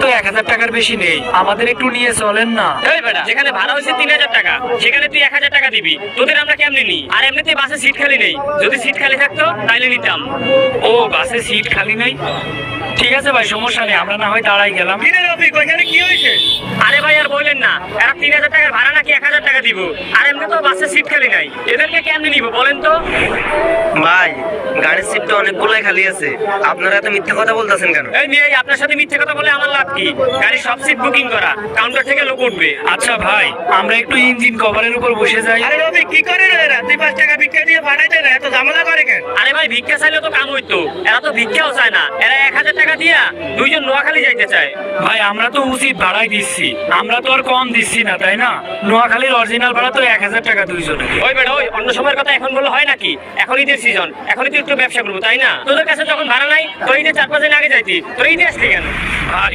তো 1000 টাকার বেশি নেই, আমাদের একটু নিয়ে চলেন না। এই বেটা, যেখানে ভাড়া হয়েছে 3000 টাকা সেখানে তুই 1000 টাকা দিবি, তোদের আমরা কেমনে নি? আর এমনিতেই বাসে সিট খালি নেই, যদি সিট খালি থাকতো তাইলে নিতাম। ও বাসে সিট খালি নাই, ঠিক আছে ভাই, সমস্যা নেই, আমরা না হয় দাঁড়াই গেলাম। কি হয়েছে? আরে ভাই আর বললেন না, এরা 3000 টাকার ভাড়া নাকি 1000 টাকা দিব, আর এমনি তো বাসে সিট খালি নাই, এদেরকে কেমনে নিব বলেন তো? ভাই গাড়ির সিট তো অনেকগুলোই খালি আছে, আপনারা এত মিথ্যা কথা বলতেছেন কেন? এই মেয়ে, আপনার সাথে মিথ্যে কথা বলে আমার লাভ কি? গাড়ির সব সিট বুকিং করা, কাউন্টার থেকে লোক উঠবে। আচ্ছা ভাই, আমরা একটু ইঞ্জিন কভারের উপর বসে যাই। আরে রবি কি করে রে এরা? 2-5 টাকা ভিক্ষা দিয়ে পাঠাইতে না, এত ঝামেলা করে কেন? আরে ভাই, ভিক্ষা চাইলে তো কাম হইতো, এরা তো ভিক্ষাও চায় না, এরা 1000 টাকা দিয়া দুইজন নোয়াখালী যাইতে চায়। ভাই আমরা তো উচিত ভাড়াই দিচ্ছি, আমরা তো আর কম দিচ্ছি না, তাই না? নোয়াখালীর অরিজিনাল ভাড়া তো 1000 টাকা দুইজনে। ওই বেটা ওই, অন্য সময়ের কথা এখন বললে হয় নাকি? এখন ঈদের সিজন, এখনই তুই একটু ব্যবসা করবো তাই না? তোদের কাছে যখন ভাড়া নাই, তোর ঈদের 4-5 দিন আগে যাইতি, তোর ঈদে আসলি কেন? ভাই